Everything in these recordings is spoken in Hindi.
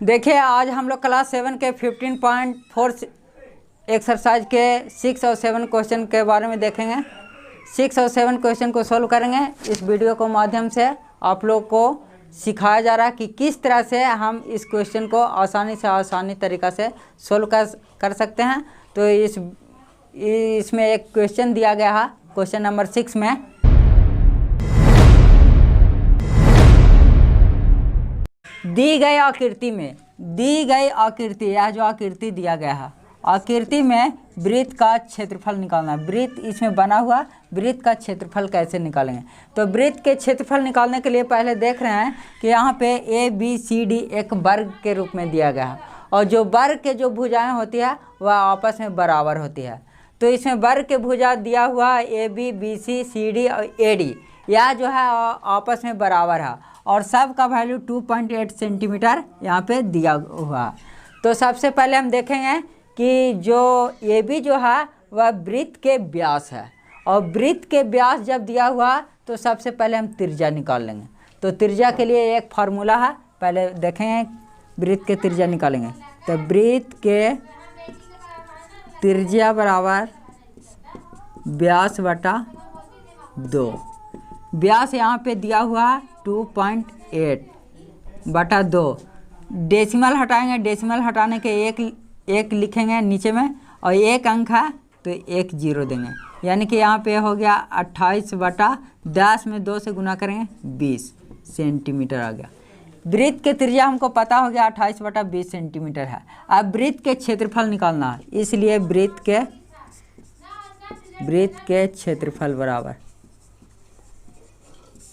देखिए आज हम लोग क्लास 7 के 15.4 एक्सरसाइज के 6 और 7 क्वेश्चन के बारे में देखेंगे। 6 और 7 क्वेश्चन को सोल्व करेंगे। इस वीडियो को माध्यम से आप लोग को सिखाया जा रहा है कि किस तरह से हम इस क्वेश्चन को आसानी तरीक़ा से सोल्व कर सकते हैं। तो इसमें एक क्वेश्चन दिया गया है, क्वेश्चन नंबर 6 में दी गई आकृति यह जो आकृति दिया गया है, आकृति में वृत्त का क्षेत्रफल निकालना है। वृत्त इसमें बना हुआ, वृत्त का क्षेत्रफल कैसे निकालेंगे। तो वृत्त के क्षेत्रफल निकालने के लिए पहले देख रहे हैं कि यहाँ पे ए बी सी डी एक वर्ग के रूप में दिया गया है और जो वर्ग के जो भुजाएं होती है वह आपस में बराबर होती है। तो इसमें वर्ग के भुजा दिया हुआ a b b c c d और ए डी यह जो है आपस में बराबर है और सब का वैल्यू 2.8 सेंटीमीटर यहाँ पे दिया हुआ। तो सबसे पहले हम देखेंगे कि जो ए बी जो है वह वृत्त के व्यास है और वृत्त के व्यास जब दिया हुआ तो सबसे पहले हम त्रिज्या निकाल लेंगे। तो त्रिज्या के लिए एक फार्मूला है, पहले देखेंगे वृत्त के त्रिज्या निकालेंगे। तो वृत्त के त्रिज्या बराबर व्यास बटा 2। व्यास यहाँ पे दिया हुआ है 2.8 बटा 2। डेसिमल हटाएंगे, डेसिमल हटाने के एक लिखेंगे नीचे में और एक अंक है तो एक जीरो देंगे, यानी कि यहाँ पे हो गया 28 बटा 10 में 2 से गुना करेंगे 20 सेंटीमीटर आ गया। वृत्त के त्रिज्या हमको पता हो गया 28 बटा 20 सेंटीमीटर है। अब वृत्त के क्षेत्रफल निकालना है, इसलिए वृत्त के क्षेत्रफल बराबर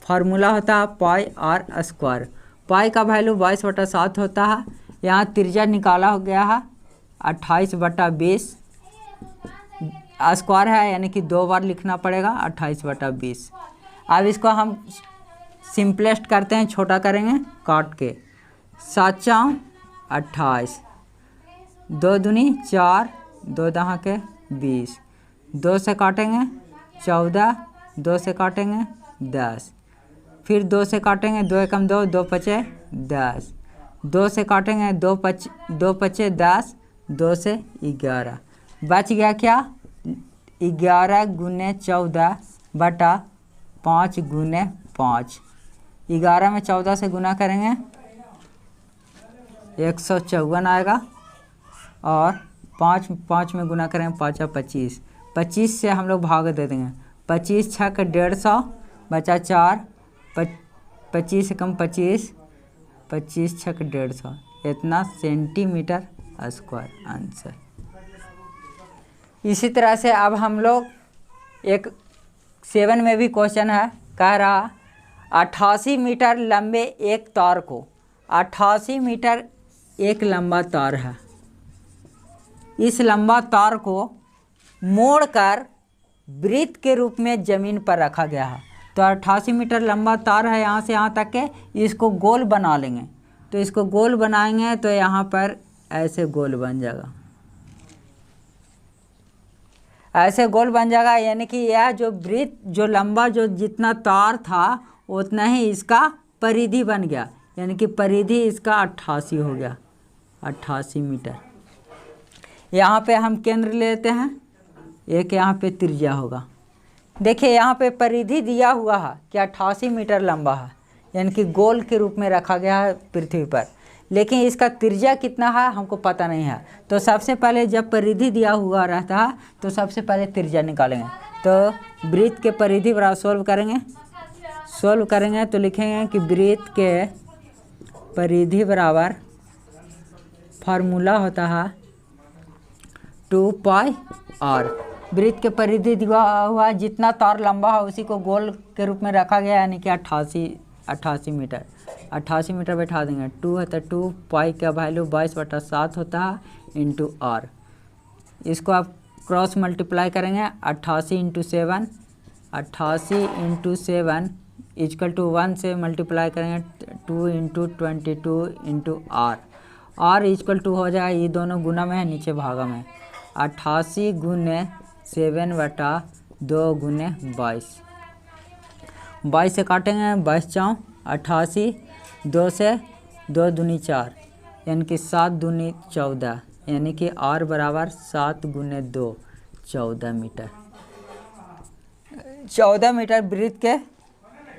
फार्मूला होता है पाई आर स्क्वायर। पाई का वैल्यू 22 बटा 7 होता है। यहाँ त्रिज्या निकाला हो गया है 28 बटा 20 स्क्वायर है, यानी कि 2 बार लिखना पड़ेगा 28 बटा 20। अब इसको हम सिंपलेस्ट करते हैं, छोटा करेंगे काट के। 7 चौक 28, 2 दूनी 4, 2 दहा के 20, 2 से काटेंगे 14, 2 से काटेंगे 10, फिर 2 से काटेंगे 2 एकम 2, 2 पचे 10, 2 से काटेंगे 2 पचे 10, 2 से 11, बच गया क्या 11 गुने 14 बटा 5 गुने 5। 11 में 14 से गुना करेंगे 154 आएगा और 5 में गुना करेंगे 5 25, 25 से हम लोग भाग दे देंगे। 25 छक 150 बचा 4, 25 से कम 25, 25 छक 150, इतना सेंटीमीटर स्क्वायर आंसर। इसी तरह से अब हम लोग एक 7 में भी क्वेश्चन है, कह रहा 88 मीटर लंबे एक तार को, 88 मीटर एक लंबा तार है, इस लंबा तार को मोड़कर वृत्त के रूप में ज़मीन पर रखा गया है। तो 88 मीटर लंबा तार है, यहाँ से यहाँ तक के, इसको गोल बना लेंगे। तो इसको गोल बनाएंगे तो यहाँ पर ऐसे गोल बन जाएगा, ऐसे गोल बन जाएगा, यानी कि यह जो वृत्त जो लंबा जो जितना तार था उतना ही इसका परिधि बन गया, यानी कि परिधि इसका 88 हो गया, 88 मीटर। यहाँ पे हम केंद्र लेते हैं, एक यहाँ पे त्रिज्या होगा। देखिए यहाँ पे परिधि दिया हुआ है कि 88 मीटर लंबा है, यानी कि गोल के रूप में रखा गया है पृथ्वी पर, लेकिन इसका त्रिज्या कितना है हमको पता नहीं है। तो सबसे पहले जब परिधि दिया हुआ रहता है तो सबसे पहले त्रिज्या निकालेंगे। तो वृत्त के परिधि बराबर सोल्व करेंगे तो लिखेंगे कि वृत्त के परिधि बराबर फार्मूला होता है 2 पाई आर। वृत्त के परिधि दिया हुआ जितना तार लंबा है उसी को गोल के रूप में रखा गया, यानी कि 88 मीटर। 88 मीटर बैठा देंगे, 2 है तो 2 पाई का वैल्यू 22 बटा 7 होता है इंटू आर। इसको आप क्रॉस मल्टीप्लाई करेंगे 88 इंटू 7, 88 इंटू 7 इजकल टू 1 से मल्टीप्लाई करेंगे 2 into 22 into r equal to हो जाएगा, ये दोनों गुना में है नीचे भागा में, 88 गुने 7 बटा 2 गुने 22 से काटेंगे 22 चौक 88, 2 से 2 दूनी 4, यानी कि 7 दूनी 14, यानी कि R बराबर 7 गुने 2 14 मीटर। 14 मीटर वृत्त के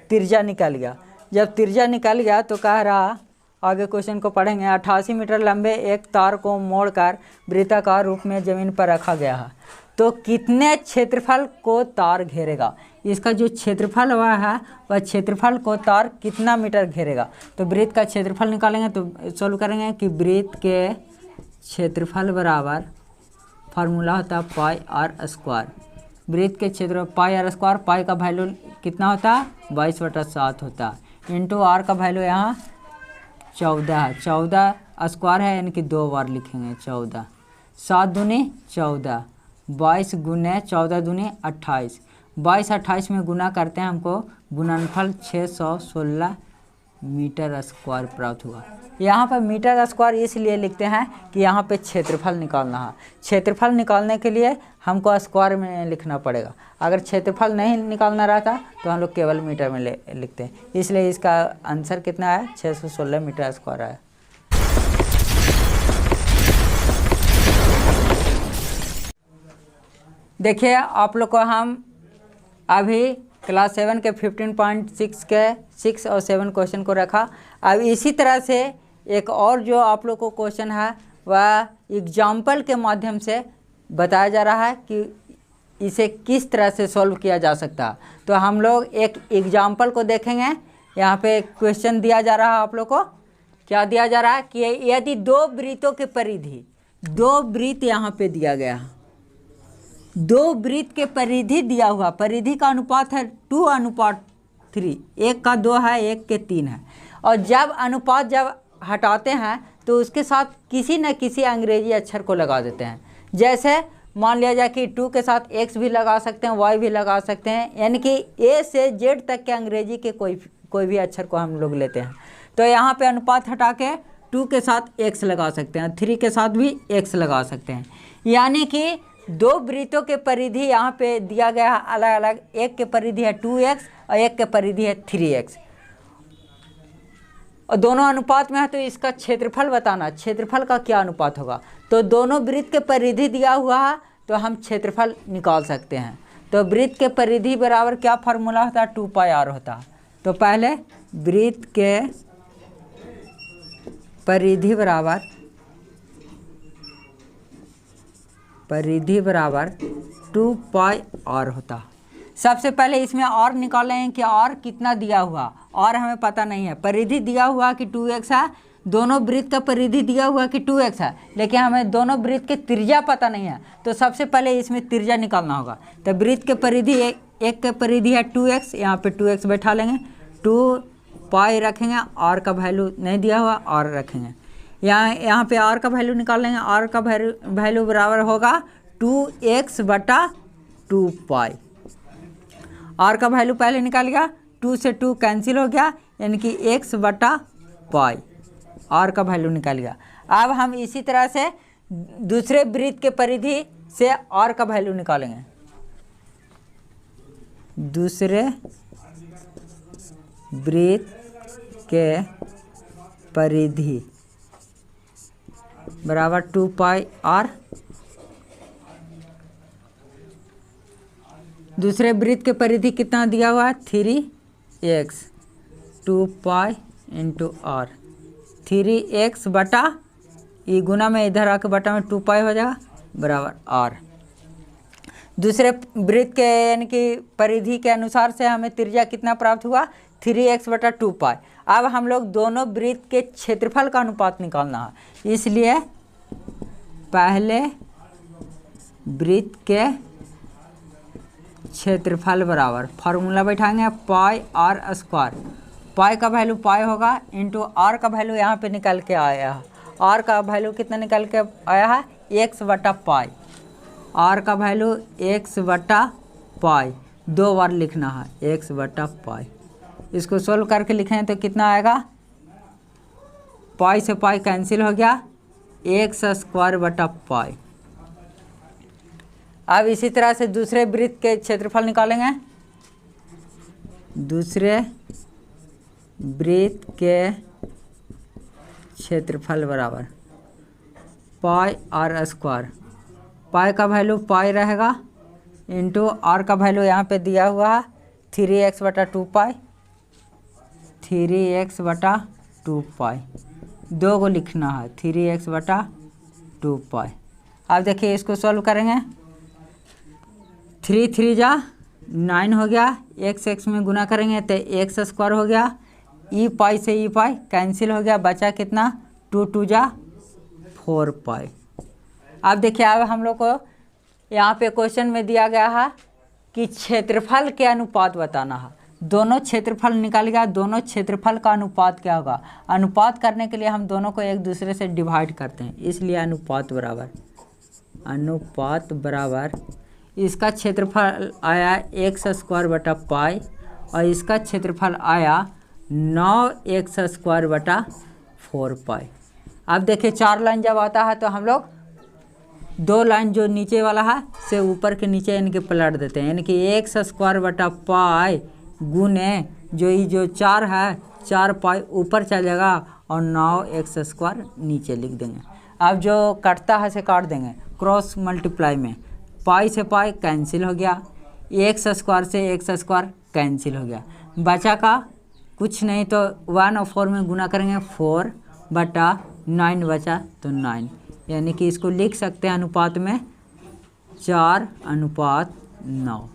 त्रिज्या निकल गया। जब त्रिज्या निकल गया तो कह रहा, आगे क्वेश्चन को पढ़ेंगे, 88 मीटर लंबे एक तार को मोड़कर वृत्ताकार रूप में जमीन पर रखा गया है, तो कितने क्षेत्रफल को तार घेरेगा। इसका जो क्षेत्रफल हुआ है वह क्षेत्रफल को तार कितना मीटर घेरेगा। तो वृत्त का क्षेत्रफल निकालेंगे तो सोल्व करेंगे कि वृत्त के क्षेत्रफल बराबर फार्मूला होता है पाई आर स्क्वायर। वृत्त के क्षेत्र पाई आर स्क्वायर, पाई का वैल्यू कितना होता है 22/7 होता है, इंटू आर का वैल्यू यहाँ 14 है, 14 स्क्वायर है यानी कि 2 बार लिखेंगे 14, 7 दूनी 14, 22 गुने 14 दूनी 28, 22 28 में गुना करते हैं, हमको गुणनफल 616 मीटर स्क्वायर प्राप्त हुआ। यहाँ पर मीटर स्क्वायर इसलिए लिखते हैं कि यहाँ पे क्षेत्रफल निकालना है। क्षेत्रफल निकालने के लिए हमको स्क्वायर में लिखना पड़ेगा। अगर क्षेत्रफल नहीं निकालना रहता तो हम लोग केवल मीटर में लिखते हैं, इसलिए इसका आंसर कितना है 616 मीटर स्क्वायर है। देखिए आप लोग को हम अभी क्लास 7 के 15.6 के 6 और 7 क्वेश्चन को रखा। अब इसी तरह से एक और जो आप लोग को क्वेश्चन है वह एग्जाम्पल के माध्यम से बताया जा रहा है कि इसे किस तरह से सॉल्व किया जा सकता है। तो हम लोग एक एग्जाम्पल को देखेंगे। यहाँ पे क्वेश्चन दिया जा रहा है, आप लोग को क्या दिया जा रहा है कि यदि 2 वृत्तों के परिधि, 2 वृत्त यहाँ पे दिया गया है, 2 वृत्त के परिधि दिया हुआ, परिधि का अनुपात है 2:3, 1 का 2 है 1 के 3 है, और जब अनुपात जब हटाते हैं तो उसके साथ किसी न किसी अंग्रेजी अक्षर को लगा देते हैं। जैसे मान लिया जाए कि 2 के साथ x भी लगा सकते हैं, y भी लगा सकते हैं, यानी कि a से z तक के अंग्रेजी के कोई भी अक्षर को हम लोग लेते हैं। तो यहाँ पे अनुपात हटा के 2 के साथ x लगा सकते हैं, 3 के साथ भी x लगा सकते हैं, यानी कि 2 वृत्तों के परिधि यहाँ पे दिया गया है अलग अलग। एक के परिधि है 2x और एक के परिधि है 3x, और दोनों अनुपात में है, तो इसका क्षेत्रफल बताना, क्षेत्रफल का क्या अनुपात होगा। तो दोनों वृत्त के परिधि दिया हुआ है तो हम क्षेत्रफल निकाल सकते हैं। तो वृत्त के परिधि बराबर क्या फार्मूला होता है 2πr होता है। तो पहले वृत्त के परिधि बराबर 2πr होता। सबसे पहले इसमें और निकालें कि और कितना दिया हुआ, और हमें पता नहीं है। परिधि दिया हुआ कि 2x है, दोनों वृत्त का परिधि दिया हुआ कि 2x है, लेकिन हमें दोनों वृत्त के त्रिज्या पता नहीं है। तो सबसे पहले इसमें त्रिज्या निकालना होगा। तो वृत्त के परिधि एक के परिधि है 2x, यहाँ पे 2x बैठा लेंगे, 2π रखेंगे, r का वैल्यू नहीं दिया हुआ r रखेंगे। यहाँ पे r का वैल्यू निकाल लेंगे, r का वैल्यू बराबर होगा 2x बटा 2π। r का वैल्यू पहले निकाल गया, 2 से 2 कैंसिल हो गया, यानी कि x बटा पाई, r का वैल्यू निकाल गया। अब हम इसी तरह से दूसरे वृत्त के परिधि से r का वैल्यू निकालेंगे। दूसरे वृत्त के परिधि बराबर 2πr। दूसरे वृत्त के परिधि कितना दिया हुआ है 3x, 2π इंटू r, 3x बटा, ये गुना में इधर आके बटा में 2π हो जाएगा बराबर r। दूसरे वृत्त के यानी कि परिधि के अनुसार से हमें त्रिज्या कितना प्राप्त हुआ 3x बटा 2π। अब हम लोग दोनों वृत्त के क्षेत्रफल का अनुपात निकालना है, इसलिए पहले वृत्त के क्षेत्रफल बराबर फार्मूला बैठाएंगे पाई आर स्क्वायर। पाई का वैल्यू पाई होगा इंटू आर का वैल्यू यहाँ पे निकल के आया है। आर का वैल्यू कितना निकल के आया है x बटा पाई। आर का वैल्यू x बटा पाई 2 बार लिखना है, x बटा पाई। इसको सोल्व करके लिखें तो कितना आएगा, पाई से पाई कैंसिल हो गया, x स्क्वायर बटा पाई। अब इसी तरह से दूसरे वृत्त के क्षेत्रफल निकालेंगे। दूसरे वृत्त के क्षेत्रफल बराबर पाई आर स्क्वायर। पाई का वैल्यू पाई रहेगा इंटू आर का वैल्यू यहाँ पे दिया हुआ है 3x/2 3x/2 दो को लिखना है 3x/2। अब देखिए इसको सॉल्व करेंगे। 3 3 जा 9 हो गया, x में गुना करेंगे तो x² हो गया, ई पाई से ई पाई कैंसिल हो गया, बचा कितना 2 2 जा 4 पाई। अब देखिए अब हम लोग को यहाँ पे क्वेश्चन में दिया गया है कि क्षेत्रफल के अनुपात बताना है। दोनों क्षेत्रफल निकाल गया, दोनों क्षेत्रफल का अनुपात क्या होगा। अनुपात करने के लिए हम दोनों को एक दूसरे से डिवाइड करते हैं, इसलिए अनुपात बराबर इसका क्षेत्रफल आया x² और इसका क्षेत्रफल आया 9x² अब देखिए 4 लाइन जब आता है तो हम लोग 2 लाइन जो नीचे वाला है से ऊपर के नीचे इनके पलट देते हैं, यानी कि x² गुने जो 4 है 4 पाई ऊपर चलेगा और 9x² नीचे लिख देंगे। अब जो कटता है से काट देंगे, क्रॉस मल्टीप्लाई में पाई से पाई कैंसिल हो गया, x² से x² कैंसिल हो गया, बचा का कुछ नहीं तो 1 और 4 में गुना करेंगे 4/9 बचा तो 9, यानी कि इसको लिख सकते हैं अनुपात में 4:9।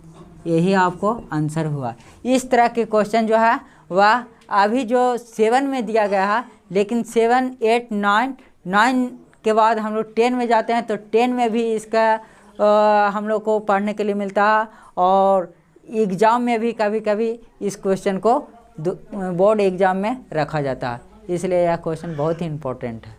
यही आपको आंसर हुआ। इस तरह के क्वेश्चन जो है वह अभी जो 7 में दिया गया है, लेकिन 7 8 9 के बाद हम लोग 10 में जाते हैं तो 10 में भी इसका हम लोग को पढ़ने के लिए मिलता है और एग्ज़ाम में भी कभी कभी इस क्वेश्चन को बोर्ड एग्ज़ाम में रखा जाता है, इसलिए यह क्वेश्चन बहुत ही इम्पोर्टेंट है।